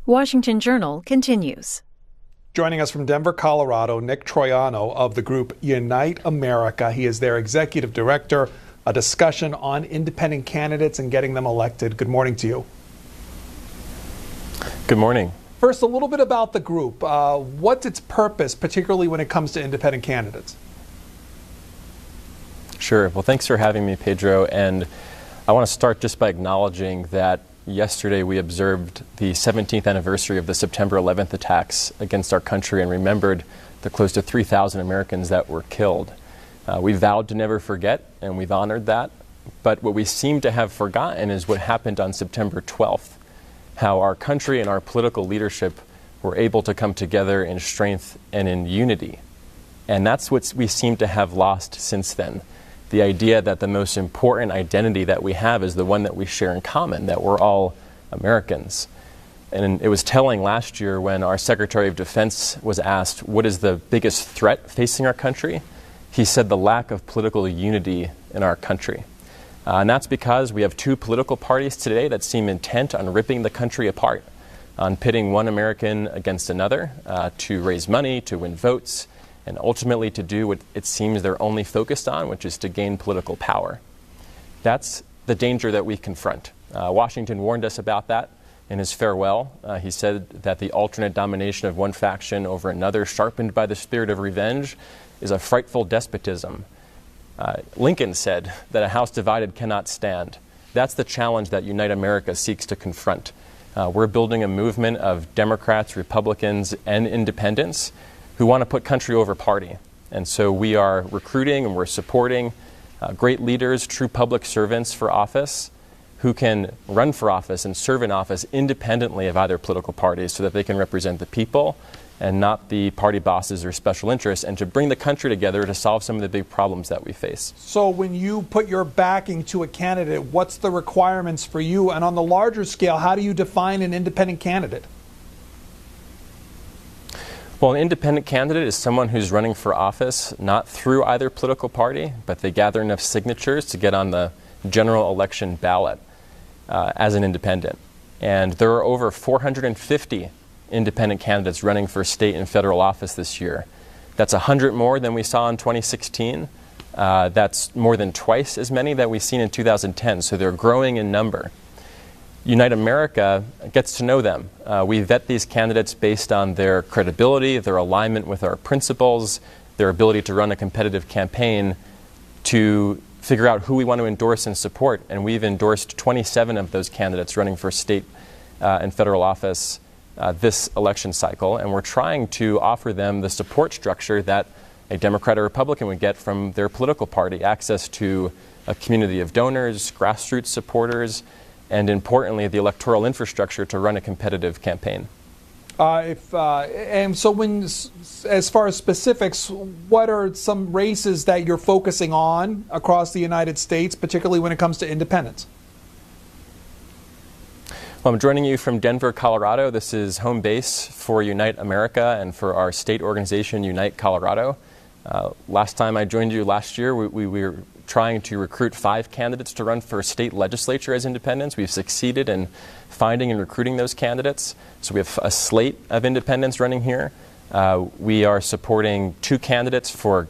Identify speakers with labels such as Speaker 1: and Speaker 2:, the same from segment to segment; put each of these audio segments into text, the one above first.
Speaker 1: Washington Journal continues.
Speaker 2: Joining us from Denver, Colorado, Nick Troiano of the group Unite America. He is their executive director. A discussion on independent candidates and getting them elected. Good morning to you.
Speaker 3: Good morning.
Speaker 2: First, a little bit about the group. What's its purpose, particularly when it comes to independent candidates?
Speaker 3: Sure. Well, thanks for having me, Pedro. And I want to start just by acknowledging that yesterday we observed the 17th anniversary of the September 11th attacks against our country and remembered the close to 3,000 Americans that were killed. We vowed to never forget, and we've honored that. But what we seem to have forgotten is what happened on September 12th, how our country and our political leadership were able to come together in strength and in unity. And that's what we seem to have lost since then. The idea that the most important identity that we have is the one that we share in common, that we're all Americans. And it was telling last year when our Secretary of Defense was asked, what is the biggest threat facing our country? He said the lack of political unity in our country. And that's because we have two political parties today that seem intent on ripping the country apart, on pitting one American against another to raise money, to win votes, and ultimately to do what it seems they're only focused on, which is to gain political power. That's the danger that we confront. Washington warned us about that in his farewell. He said that the alternate domination of one faction over another, sharpened by the spirit of revenge, is a frightful despotism. Lincoln said that a house divided cannot stand. That's the challenge that Unite America seeks to confront. We're building a movement of Democrats, Republicans, and independents who want to put country over party. And so we are recruiting and we're supporting great leaders, true public servants for office who can run for office and serve in office independently of either political parties so that they can represent the people and not the party bosses or special interests, and to bring the country together to solve some of the big problems that we face.
Speaker 2: So when you put your backing to a candidate, what's the requirements for you? And on the larger scale, how do you define an independent candidate?
Speaker 3: Well, an independent candidate is someone who's running for office not through either political party, but they gather enough signatures to get on the general election ballot as an independent. And there are over 450 independent candidates running for state and federal office this year. That's 100 more than we saw in 2016. That's more than twice as many that we've seen in 2010, so they're growing in number. Unite America gets to know them. We vet these candidates based on their credibility, their alignment with our principles, their ability to run a competitive campaign to figure out who we want to endorse and support. And we've endorsed 27 of those candidates running for state and federal office this election cycle. And we're trying to offer them the support structure that a Democrat or Republican would get from their political party, access to a community of donors, grassroots supporters, and importantly, the electoral infrastructure to run a competitive campaign.
Speaker 2: And so when, as far as specifics, what are some races that you're focusing on across the United States, particularly when it comes to independents?
Speaker 3: Well, I'm joining you from Denver, Colorado. This is home base for Unite America and for our state organization, Unite Colorado. Last time I joined you last year, we were trying to recruit 5 candidates to run for state legislature as independents. We've succeeded in finding and recruiting those candidates. So we have a slate of independents running here. We are supporting 2 candidates for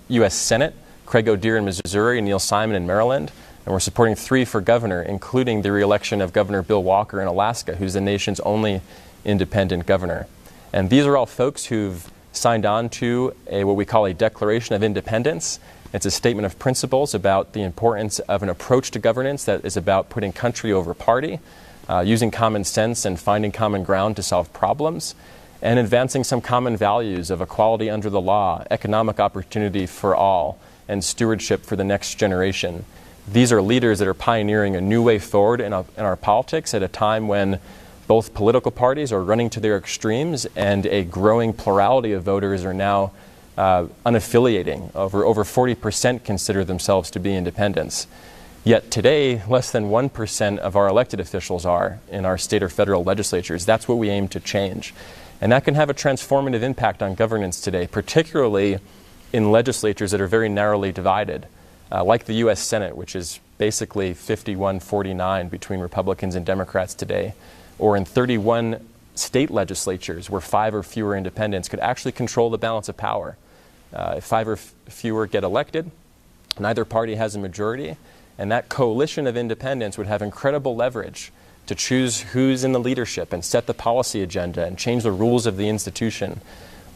Speaker 3: U.S. Senate, Craig O'Dear in Missouri and Neil Simon in Maryland. And we're supporting 3 for governor, including the re-election of Governor Bill Walker in Alaska, who's the nation's only independent governor. And these are all folks who've signed on to what we call a Declaration of Independence. It's a statement of principles about the importance of an approach to governance that is about putting country over party, using common sense and finding common ground to solve problems, and advancing some common values of equality under the law, economic opportunity for all, and stewardship for the next generation. These are leaders that are pioneering a new way forward in our politics at a time when both political parties are running to their extremes and a growing plurality of voters are now unaffiliating. Over 40% consider themselves to be independents. Yet today, less than 1% of our elected officials are in our state or federal legislatures. That's what we aim to change. And that can have a transformative impact on governance today, particularly in legislatures that are very narrowly divided, like the U.S. Senate, which is basically 51-49 between Republicans and Democrats today, or in 31 state legislatures where 5 or fewer independents could actually control the balance of power. If 5 or fewer get elected, neither party has a majority, and that coalition of independents would have incredible leverage to choose who's in the leadership and set the policy agenda and change the rules of the institution,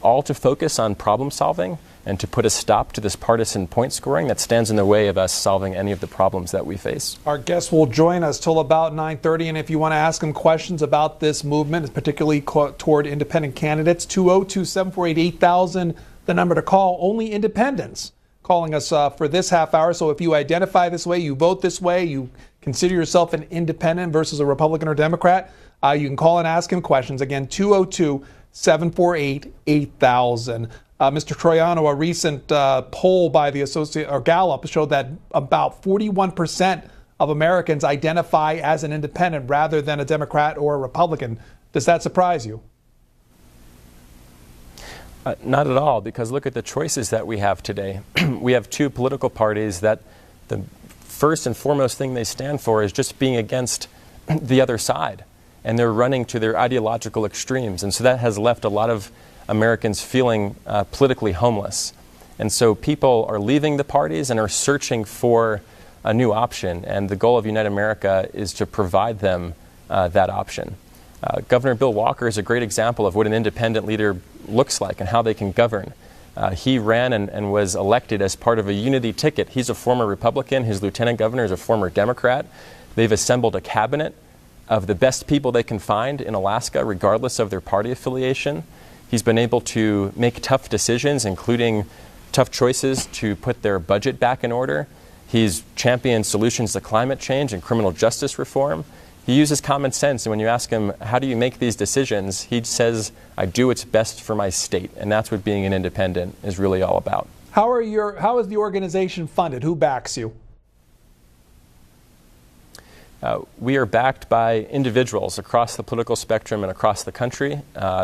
Speaker 3: all to focus on problem solving and to put a stop to this partisan point scoring that stands in the way of us solving any of the problems that we face.
Speaker 2: Our guest will join us till about 9:30, and if you want to ask him questions about this movement, particularly toward independent candidates, 202-748-8000, the number to call. Only independents calling us for this half hour. So if you identify this way, you vote this way, you consider yourself an independent versus a Republican or Democrat, you can call and ask him questions. Again, 202-748-8000. Mr. Troiano, a recent poll by the Gallup showed that about 41% of Americans identify as an independent rather than a Democrat or a Republican. Does that surprise you?
Speaker 3: Not at all, because look at the choices that we have today. We have 2 political parties that the first and foremost thing they stand for is just being against the other side. And they're running to their ideological extremes. And so that has left a lot of Americans feeling politically homeless. And so people are leaving the parties and are searching for a new option. And the goal of Unite America is to provide them that option. Governor Bill Walker is a great example of what an independent leader looks like and how they can govern. He ran and was elected as part of a unity ticket. He's a former Republican. His lieutenant governor is a former Democrat. They've assembled a cabinet of the best people they can find in Alaska, regardless of their party affiliation. He's been able to make tough decisions, including tough choices to put their budget back in order. He's championed solutions to climate change and criminal justice reform. He uses common sense, and when you ask him, how do you make these decisions, he says, I do what's best for my state, and that's what being an independent is really all about.
Speaker 2: How is the organization funded? Who backs you?
Speaker 3: We are backed by individuals across the political spectrum and across the country,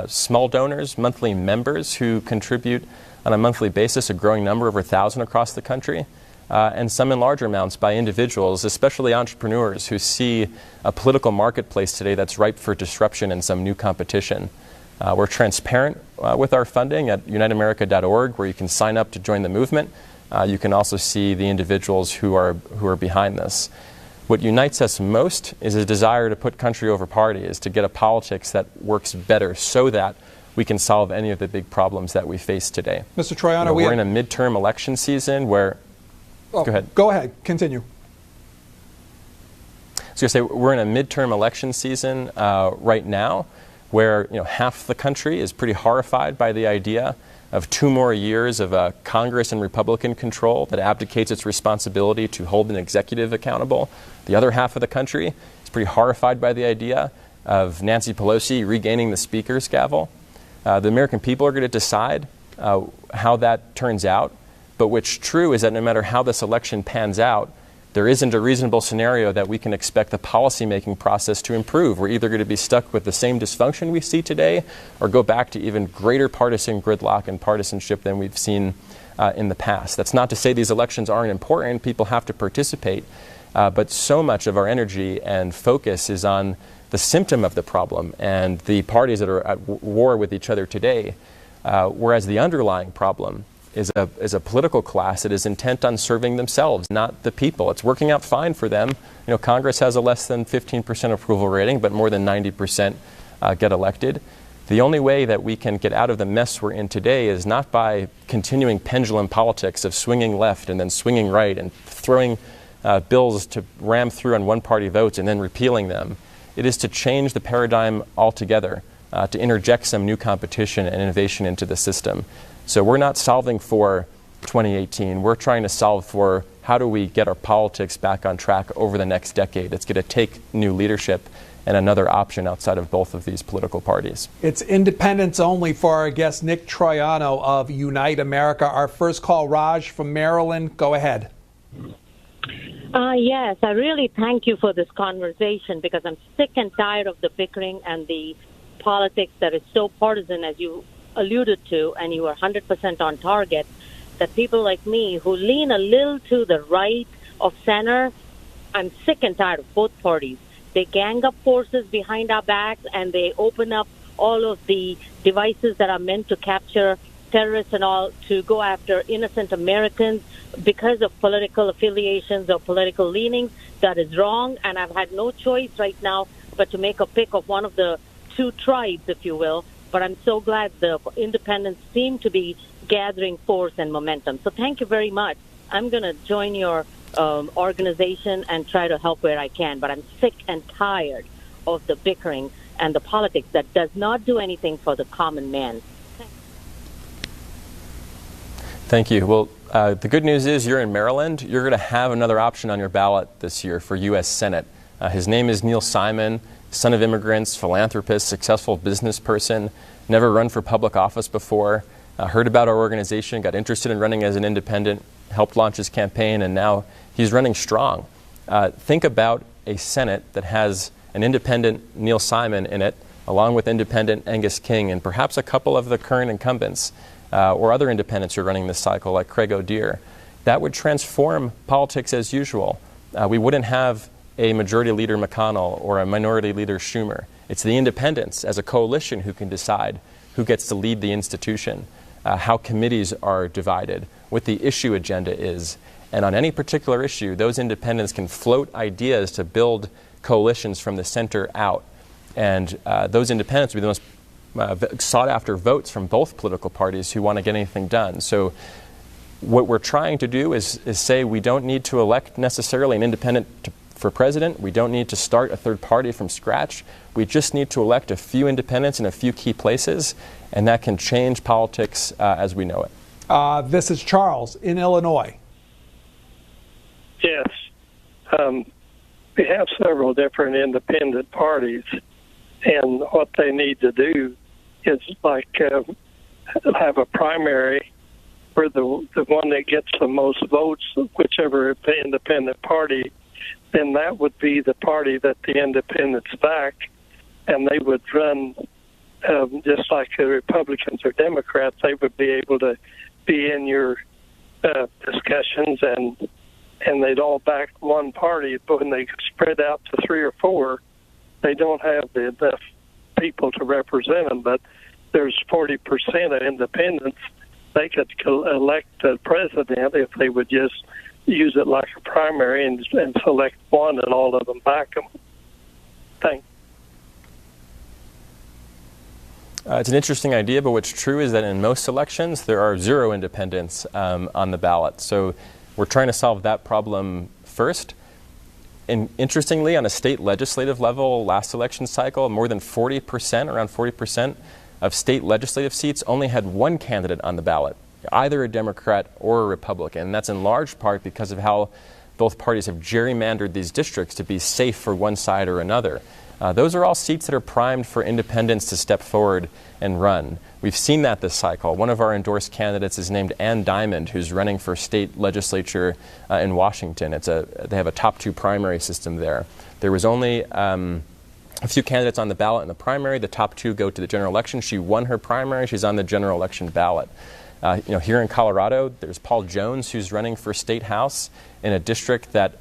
Speaker 3: small donors, monthly members who contribute on a monthly basis, a growing number, over 1,000 across the country, and some in larger amounts by individuals, especially entrepreneurs who see a political marketplace today that's ripe for disruption and some new competition. We're transparent with our funding at uniteamerica.org, where you can sign up to join the movement. You can also see the individuals who are behind this. What unites us most is a desire to put country over party, is to get a politics that works better so that we can solve any of the big problems that we face today.
Speaker 2: Mr. Troiano,
Speaker 3: we're in a midterm election season where...
Speaker 2: Oh, go ahead. Continue.
Speaker 3: I was going to say, we're in a midterm election season right now where half the country is pretty horrified by the idea of 2 more years of Congress and Republican control that abdicates its responsibility to hold an executive accountable. The other half of the country is pretty horrified by the idea of Nancy Pelosi regaining the Speaker's gavel. The American people are going to decide how that turns out. But what's true is that no matter how this election pans out, there isn't a reasonable scenario that we can expect the policymaking process to improve. We're either going to be stuck with the same dysfunction we see today or go back to even greater partisan gridlock and partisanship than we've seen in the past. That's not to say these elections aren't important. People have to participate. But so much of our energy and focus is on the symptom of the problem and the parties that are at war with each other today, whereas the underlying problem is a political class that is intent on serving themselves, not the people. It's working out fine for them. Congress has a less than 15% approval rating, but more than 90% get elected. The only way that we can get out of the mess we're in today is not by continuing pendulum politics of swinging left and then swinging right and throwing bills to ram through on one-party votes and then repealing them. It is to change the paradigm altogether, to interject some new competition and innovation into the system. So we're not solving for 2018. We're trying to solve for how do we get our politics back on track over the next decade. It's going to take new leadership and another option outside of both of these political parties.
Speaker 2: It's independents only for our guest, Nick Troiano of Unite America. Our first call, Raj from Maryland. Go ahead.
Speaker 4: Yes, I really thank you for this conversation because I'm sick and tired of the bickering and the politics that is so partisan, as you alluded to, and you are 100% on target, that people like me who lean a little to the right of center, I'm sick and tired of both parties. They gang up forces behind our backs and they open up all of the devices that are meant to capture terrorists and all to go after innocent Americans because of political affiliations or political leanings. That is wrong, and I've had no choice right now but to make a pick of one of the two tribes, if you will. But I'm so glad the independents seem to be gathering force and momentum. So thank you very much. I'm going to join your organization and try to help where I can. But I'm sick and tired of the bickering and the politics that does not do anything for the common man.
Speaker 3: Thank you. Well, the good news is you're in Maryland. You're going to have another option on your ballot this year for U.S. Senate. His name is Neil Simon, son of immigrants, philanthropist, successful business person, never run for public office before, heard about our organization, got interested in running as an independent, helped launch his campaign, and now he's running strong. Think about a Senate that has an independent Neil Simon in it, along with independent Angus King, and perhaps a couple of the current incumbents or other independents who are running this cycle, like Craig O'Dear. That would transform politics as usual. We wouldn't have a majority leader McConnell or a minority leader Schumer. It's the independents as a coalition who can decide who gets to lead the institution, how committees are divided, what the issue agenda is. And on any particular issue, those independents can float ideas to build coalitions from the center out. And those independents will be the most sought after votes from both political parties who want to get anything done. So what we're trying to do is say we don't need to elect necessarily an independent for president. We don't need to start a third party from scratch. We just need to elect a few independents in a few key places, and that can change politics as we know it.
Speaker 2: This is Charles in Illinois.
Speaker 5: Yes. We have several different independent parties, and what they need to do is like have a primary where the one that gets the most votes, whichever independent party, then that would be the party that the independents back, and they would run just like the Republicans or Democrats. They would be able to be in your discussions, and they'd all back one party. But when they spread out to three or four, they don't have enough people to represent them. But there's 40% of independents. They could elect the president if they would just use it like a primary and select one, and all of them back them. Thanks.
Speaker 3: It's an interesting idea, but what's true is that in most elections, there are 0 independents on the ballot. So we're trying to solve that problem first. And interestingly, on a state legislative level, last election cycle, more than 40%, around 40% of state legislative seats only had one candidate on the ballot, either a Democrat or a Republican. And that's in large part because of how both parties have gerrymandered these districts to be safe for one side or another. Those are all seats that are primed for independents to step forward and run. We've seen that this cycle. One of our endorsed candidates is named Ann Diamond, who's running for state legislature in Washington. They have a top 2 primary system there. There was only a few candidates on the ballot in the primary. The top 2 go to the general election. She won her primary. She's on the general election ballot. Here in Colorado, there's Paul Jones, who's running for state house in a district that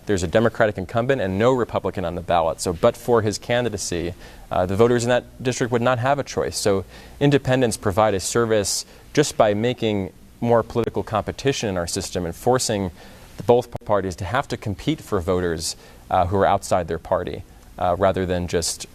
Speaker 3: there's a Democratic incumbent and no Republican on the ballot. So but for his candidacy, the voters in that district would not have a choice. So independents provide a service just by making more political competition in our system and forcing both parties to have to compete for voters who are outside their party, rather than just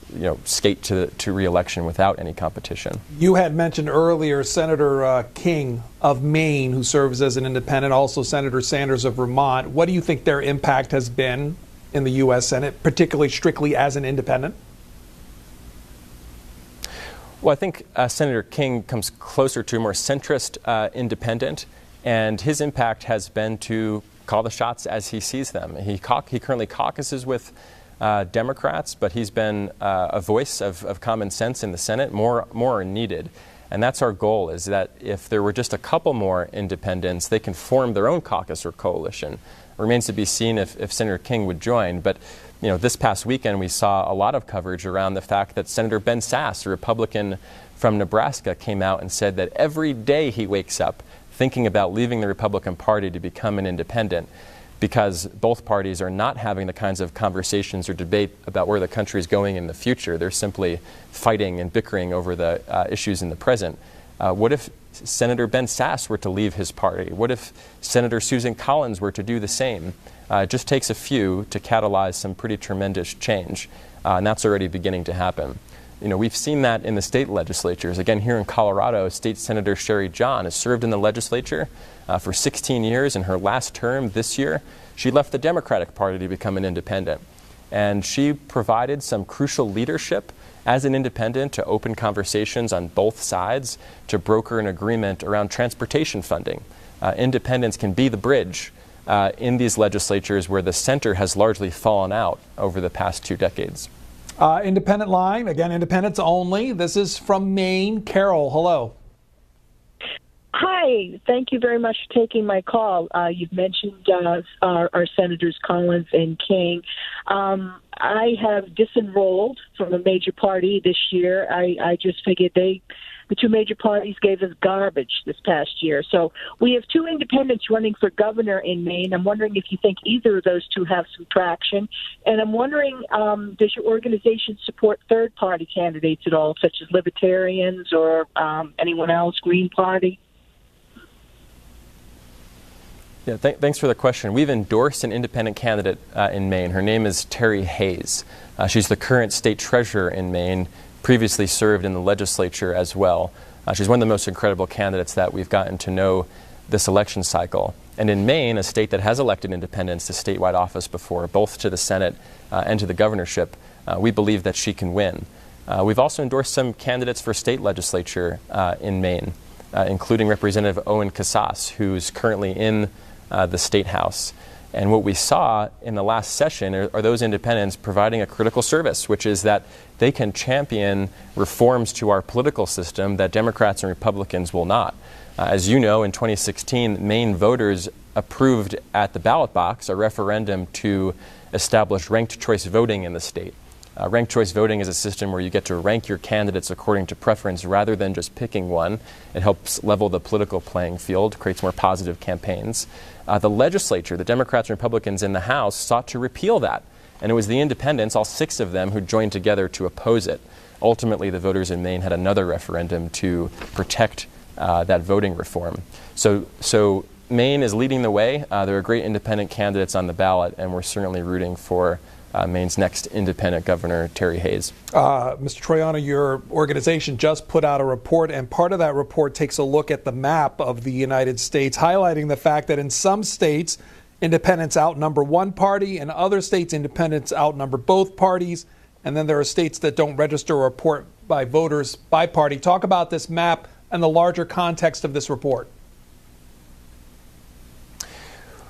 Speaker 3: skate to re-election without any competition.
Speaker 2: You had mentioned earlier Senator King of Maine, who serves as an independent, also Senator Sanders of Vermont. What do you think their impact has been in the U.S. Senate, particularly strictly as an independent?
Speaker 3: Well, I think Senator King comes closer to a more centrist independent, and his impact has been to call the shots as he sees them. He currently caucuses with Democrats, but he's been a voice of common sense in the Senate. More are needed. And that's our goal, is that if there were just a couple more independents, they can form their own caucus or coalition. It remains to be seen if Senator King would join. But this past weekend we saw a lot of coverage around the fact that Senator Ben Sasse, a Republican from Nebraska, came out and said that every day he wakes up thinking about leaving the Republican Party to become an independent. because both parties are not having the kinds of conversations or debate about where the country is going in the future. They're simply fighting and bickering over the issues in the present. What if Senator Ben Sasse were to leave his party? What if Senator Susan Collins were to do the same? It just takes a few to catalyze some pretty tremendous change, and that's already beginning to happen. We've seen that in the state legislatures. Again, here in Colorado, State Senator Sherry John has served in the legislature for 16 years. In her last term this year, she left the Democratic Party to become an independent. And she provided some crucial leadership as an independent to open conversations on both sides to broker an agreement around transportation funding. Independents can be the bridge in these legislatures where the center has largely fallen out over the past 2 decades.
Speaker 2: Independent line, again, independents only. This is from Maine. Carol, hello.
Speaker 6: Hi, thank you very much for taking my call. You've mentioned our Senators Collins and King. I have disenrolled from a major party this year. I just figured the 2 major parties gave us garbage this past year. So we have 2 independents running for governor in Maine. I'm wondering if you think either of those 2 have some traction. And I'm wondering, does your organization support third-party candidates at all, such as libertarians or anyone else, Green Party?
Speaker 3: Yeah, thanks for the question. We've endorsed an independent candidate in Maine. Her name is Terry Hayes. She's the current state treasurer in Maine, previously served in the legislature as well. She's one of the most incredible candidates that we've gotten to know this election cycle. And in Maine, a state that has elected independents to statewide office before, both to the Senate and to the governorship, we believe that she can win. We've also endorsed some candidates for state legislature in Maine, including Representative Owen Casas, who's currently in the State House. And what we saw in the last session are those independents providing a critical service, which is that they can champion reforms to our political system that Democrats and Republicans will not. As you know, in 2016, Maine voters approved at the ballot box a referendum to establish ranked choice voting in the state. Ranked choice voting is a system where you get to rank your candidates according to preference rather than just picking one. It helps level the political playing field, creates more positive campaigns. The legislature, the Democrats and Republicans in the House, sought to repeal that. And it was the independents, all 6 of them, who joined together to oppose it. Ultimately, the voters in Maine had another referendum to protect that voting reform. So Maine is leading the way. There are great independent candidates on the ballot, and we're certainly rooting for Maine's next independent governor, Terry Hayes.
Speaker 2: Mr. Troiano, your organization just put out a report, and part of that report takes a look at the map of the United States, highlighting the fact that in some states, independents outnumber one party, and other states, independents outnumber both parties, and then there are states that don't register or report by voters by party. Talk about this map and the larger context of this report.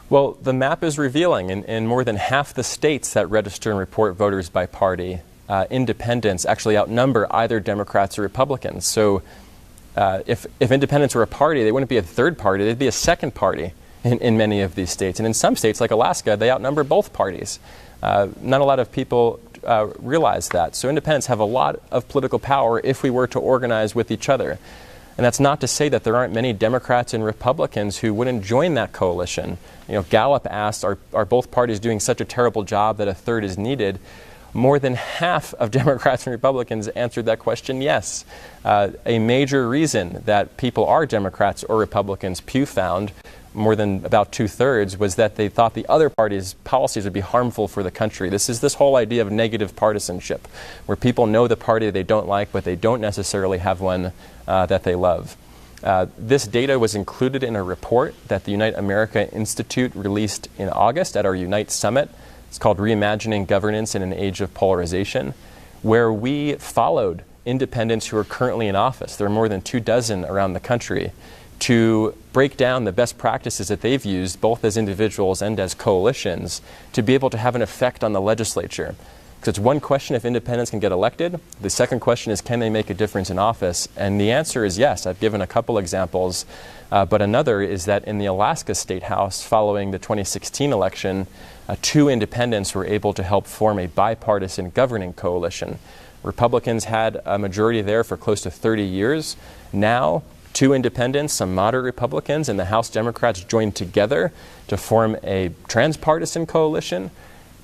Speaker 3: Well, the map is revealing in more than half the states that register and report voters by party, independents actually outnumber either Democrats or Republicans. So if independents were a party, they wouldn't be a third party, they'd be a second party in many of these states. And in some states, like Alaska, they outnumber both parties. Not a lot of people realize that. So independents have a lot of political power if we were to organize with each other. And that's not to say that there aren't many Democrats and Republicans who wouldn't join that coalition. Gallup asked, are both parties doing such a terrible job that a third is needed? More than half of Democrats and Republicans answered that question, yes. A major reason that people are Democrats or Republicans, Pew found, more than about 2/3, was that they thought the other party's policies would be harmful for the country. This is this whole idea of negative partisanship, where people know the party they don't like, but they don't necessarily have one that they love. This data was included in a report that the Unite America Institute released in August at our Unite Summit. It's called Reimagining Governance in an Age of Polarization, where we followed independents who are currently in office. There are more than 24 around the country, to break down the best practices that they've used, both as individuals and as coalitions, to be able to have an effect on the legislature. Because it's one question if independents can get elected. The second question is, can they make a difference in office? And the answer is yes. I've given a couple examples. But another is that in the Alaska State House, following the 2016 election, 2 independents were able to help form a bipartisan governing coalition. Republicans had a majority there for close to 30 years. Now, 2 independents, some moderate Republicans, and the House Democrats joined together to form a transpartisan coalition.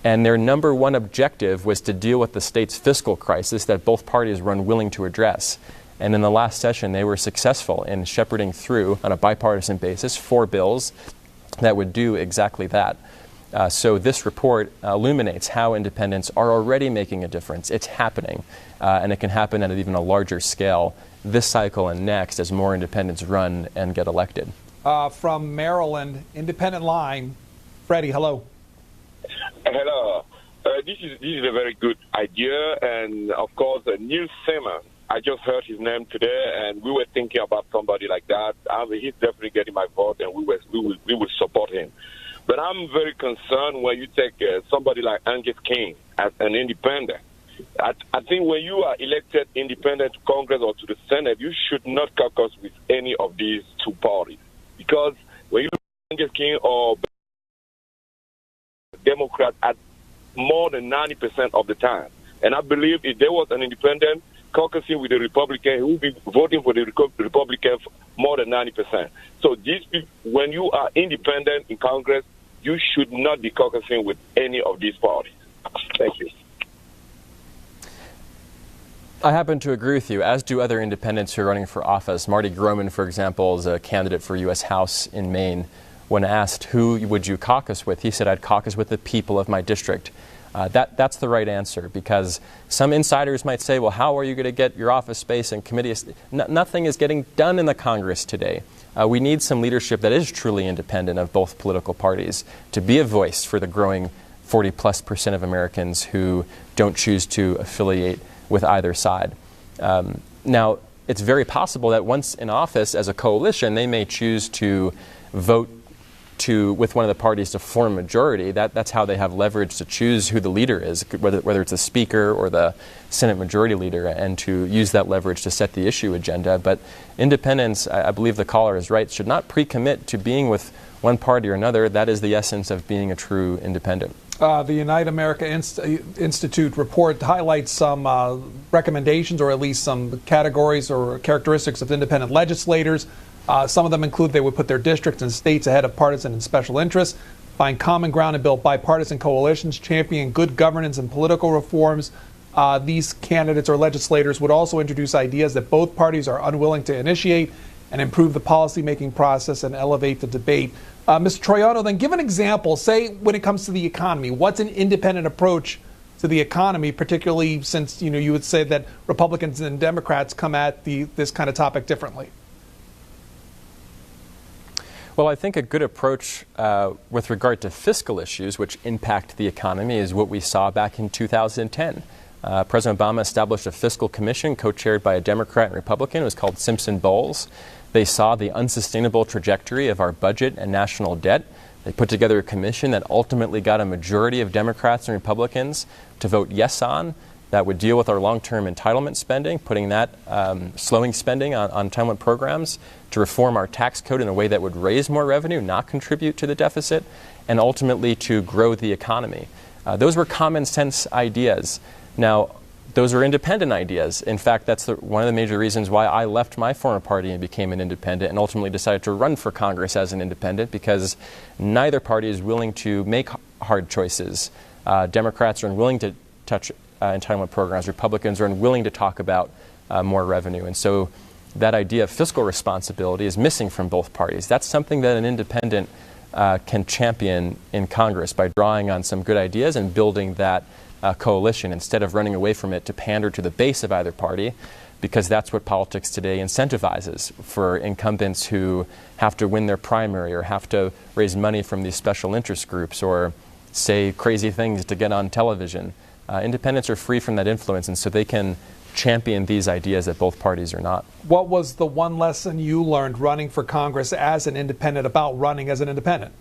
Speaker 3: And their number one objective was to deal with the state's fiscal crisis that both parties were unwilling to address. And in the last session, they were successful in shepherding through, on a bipartisan basis, 4 bills that would do exactly that. So this report illuminates how independents are already making a difference. It's happening, and it can happen at even a larger scale this cycle and next as more independents run and get elected.
Speaker 2: From Maryland, independent line, Freddie, hello.
Speaker 7: Hello. This is a very good idea, and of course, Neil Simon. I just heard his name today, and we were thinking about somebody like that. He's definitely getting my vote, and we will support him. But I'm very concerned when you take somebody like Angus King as an independent. I think when you are elected independent to Congress or to the Senate, you should not caucus with any of these 2 parties. Because when you look at Angus King or Democrat at more than 90% of the time, and I believe if there was an independent caucusing with the Republican, he would be voting for the Republican more than 90%. So when you are independent in Congress, you should not be caucusing with any of these parties. Thank you.
Speaker 3: I happen to agree with you, as do other independents who are running for office. Marty Groman, for example, is a candidate for U.S. House in Maine. When asked who would you caucus with, he said, I'd caucus with the people of my district. That's the right answer, because some insiders might say, well, how are you going to get your office space and committee? Nothing is getting done in the Congress today. We need some leadership that is truly independent of both political parties to be a voice for the growing 40+% of Americans who don't choose to affiliate with either side. Now, it's very possible that once in office as a coalition, they may choose to vote with one of the parties to form a majority. That's how they have leverage to choose who the leader is, whether it's the Speaker or the Senate Majority Leader, and to use that leverage to set the issue agenda. But independents, I believe the caller is right, should not pre-commit to being with one party or another. That is the essence of being a true independent.
Speaker 2: The Unite America Institute report highlights some recommendations, or at least some categories or characteristics of independent legislators. Some of them include they would put their districts and states ahead of partisan and special interests, find common ground and build bipartisan coalitions, champion good governance and political reforms. These candidates or legislators would also introduce ideas that both parties are unwilling to initiate and improve the policymaking process and elevate the debate. Mr. Troiano, then give an example, say when it comes to the economy. What's an independent approach to the economy, particularly since you would say that Republicans and Democrats come at this kind of topic differently?
Speaker 3: Well, I think a good approach with regard to fiscal issues, which impact the economy, is what we saw back in 2010. President Obama established a fiscal commission co-chaired by a Democrat and Republican. It was called Simpson-Bowles. They saw the unsustainable trajectory of our budget and national debt. They put together a commission that ultimately got a majority of Democrats and Republicans to vote yes on. That would deal with our long-term entitlement spending, putting that, slowing spending on entitlement programs, to reform our tax code in a way that would raise more revenue, not contribute to the deficit, and ultimately to grow the economy. Those were common sense ideas. Now, those are independent ideas. In fact, that's one of the major reasons why I left my former party and became an independent, and ultimately decided to run for Congress as an independent, because neither party is willing to make hard choices. Democrats are unwilling to touch entitlement programs. Republicans are unwilling to talk about more revenue. And so that idea of fiscal responsibility is missing from both parties. That's something that an independent can champion in Congress by drawing on some good ideas and building that coalition instead of running away from it to pander to the base of either party, because that's what politics today incentivizes for incumbents who have to win their primary or have to raise money from these special interest groups or say crazy things to get on television. Independents are free from that influence, and so they can champion these ideas that both parties are not.
Speaker 2: What was the one lesson you learned running for Congress as an independent about running as an independent?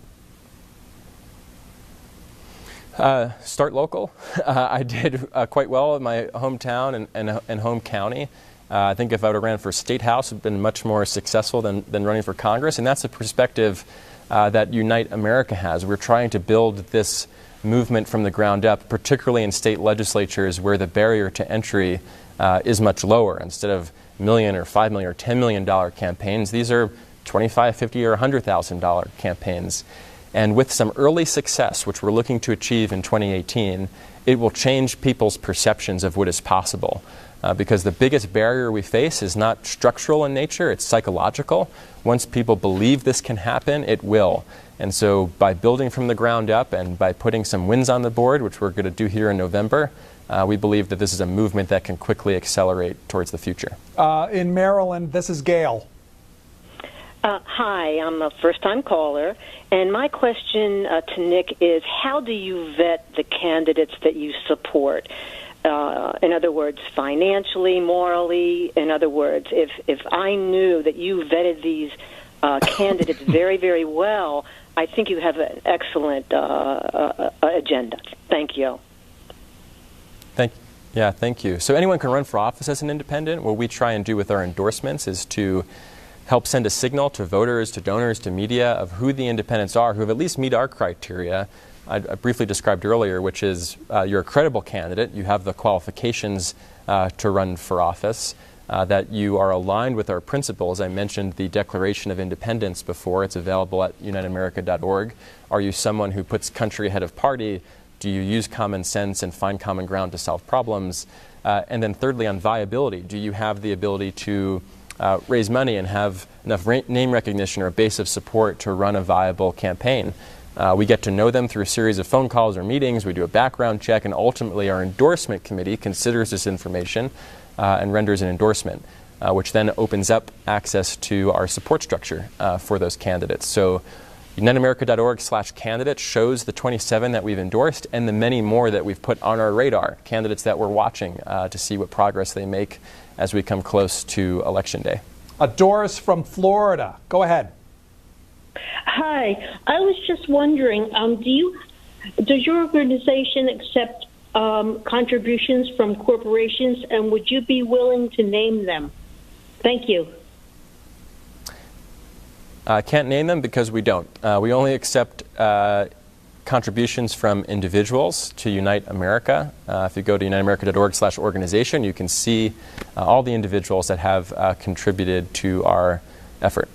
Speaker 3: Start local. I did quite well in my hometown and home county. I think if I would have ran for state house, it would have been much more successful than running for Congress. And that's a perspective that Unite America has. We're trying to build this movement from the ground up, particularly in state legislatures where the barrier to entry is much lower. Instead of $1 million or $5 million or $10 million campaigns, these are $25,000, $50,000 or $100,000 campaigns. And with some early success, which we're looking to achieve in 2018, it will change people's perceptions of what is possible. Because the biggest barrier we face is not structural in nature, it's psychological. Once people believe this can happen, it will. And so by building from the ground up and by putting some wins on the board, which we're going to do here in November, we believe that this is a movement that can quickly accelerate towards the future.
Speaker 2: In Maryland, this is Gail.
Speaker 8: Hi, I'm a first-time caller, and my question to Nick is, how do you vet the candidates that you support? In other words, financially, morally. In other words, if I knew that you vetted these candidates very, very well, I think you have an excellent agenda. Thank you.
Speaker 3: Thank you. So anyone can run for office as an independent. What we try and do with our endorsements is to help send a signal to voters, to donors, to media of who the independents are, who have at least meet our criteria. I briefly described earlier, which is you're a credible candidate, you have the qualifications to run for office, that you are aligned with our principles. I mentioned the Declaration of Independence before. It's available at outnumber.org. Are you someone who puts country ahead of party? Do you use common sense and find common ground to solve problems? And then thirdly, on viability, do you have the ability to raise money and have enough name recognition or a base of support to run a viable campaign? We get to know them through a series of phone calls or meetings. We do a background check, and ultimately our endorsement committee considers this information and renders an endorsement, which then opens up access to our support structure for those candidates. So united.america.org/candidate shows the 27 that we've endorsed and the many more that we've put on our radar, candidates that we're watching to see what progress they make as we come close to Election Day.
Speaker 2: Doris from Florida. Go ahead.
Speaker 9: Hi. I was just wondering, does your organization accept contributions from corporations, and would you be willing to name them? Thank you.
Speaker 3: I can't name them because we don't. We only accept contributions from individuals to Unite America. If you go to united.america.org/organization, you can see all the individuals that have contributed to our effort.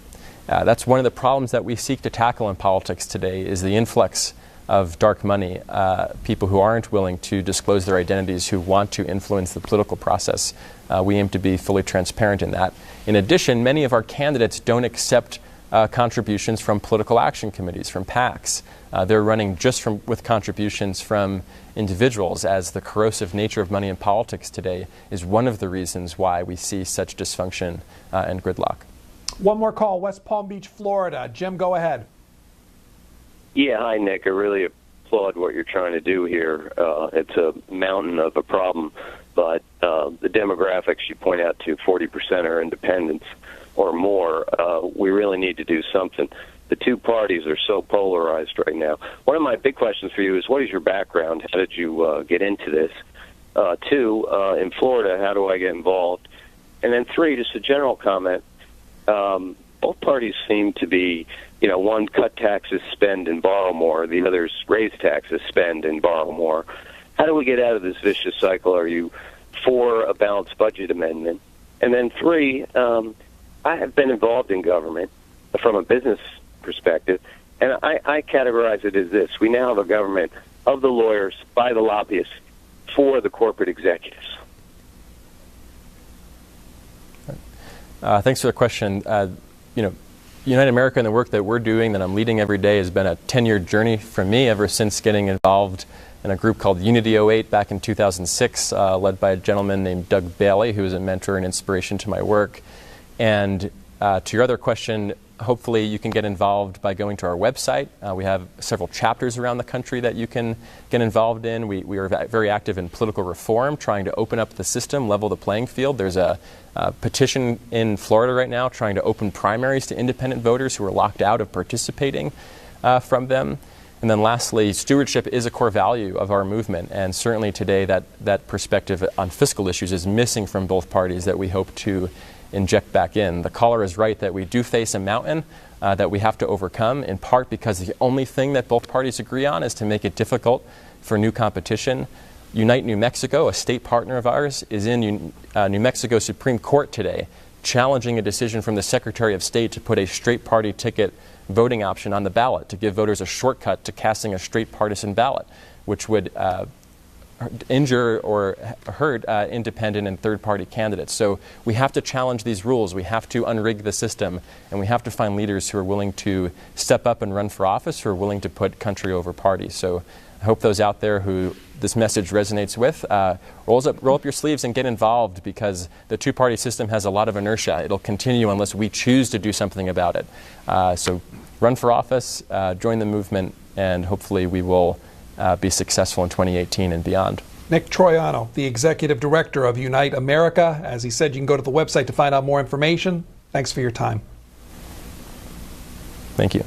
Speaker 3: That's one of the problems that we seek to tackle in politics today is the influx of dark money, people who aren't willing to disclose their identities, who want to influence the political process. We aim to be fully transparent in that. In addition, many of our candidates don't accept contributions from political action committees, from PACs. They're running just with contributions from individuals, as the corrosive nature of money in politics today is one of the reasons why we see such dysfunction and gridlock.
Speaker 2: One more call, West Palm Beach, Florida. Jim, go ahead.
Speaker 10: Yeah, hi, Nick. I really applaud what you're trying to do here. It's a mountain of a problem, but the demographics you point out to, 40% are independents or more. We really need to do something. The two parties are so polarized right now. One of my big questions for you is, what is your background? How did you get into this? Two, in Florida, how do I get involved? And then three, just a general comment. Both parties seem to be, one cut taxes, spend, and borrow more. The other's raise taxes, spend, and borrow more. How do we get out of this vicious cycle? Are you for a balanced budget amendment? And then three, I have been involved in government from a business perspective, and I categorize it as this. We now have a government of the lawyers, by the lobbyists, for the corporate executives.
Speaker 3: Thanks for the question. United America and the work that we're doing, that I'm leading every day, has been a 10-year journey for me ever since getting involved in a group called Unity 08 back in 2006, led by a gentleman named Doug Bailey, who was a mentor and inspiration to my work. And to your other question, hopefully you can get involved by going to our website. We have several chapters around the country that you can get involved in. We are very active in political reform, trying to open up the system, level the playing field. There's a petition in Florida right now trying to open primaries to independent voters who are locked out of participating from them. And then lastly, stewardship is a core value of our movement, and certainly today that perspective on fiscal issues is missing from both parties that we hope to inject back in. The caller is right that we do face a mountain that we have to overcome, in part because the only thing that both parties agree on is to make it difficult for new competition. Unite New Mexico, a state partner of ours, is in New Mexico Supreme Court today, challenging a decision from the Secretary of State to put a straight party ticket voting option on the ballot, to give voters a shortcut to casting a straight partisan ballot, which would injure or hurt independent and third-party candidates. So we have to challenge these rules. We have to unrig the system, and we have to find leaders who are willing to step up and run for office, who are willing to put country over party. So I hope those out there who this message resonates with, roll up your sleeves and get involved, because the two-party system has a lot of inertia. It'll continue unless we choose to do something about it. So run for office, join the movement, and hopefully we will be successful in 2018 and beyond.
Speaker 2: Nick Troiano, the Executive Director of Unite America. As he said, you can go to the website to find out more information. Thanks for your time.
Speaker 3: Thank you.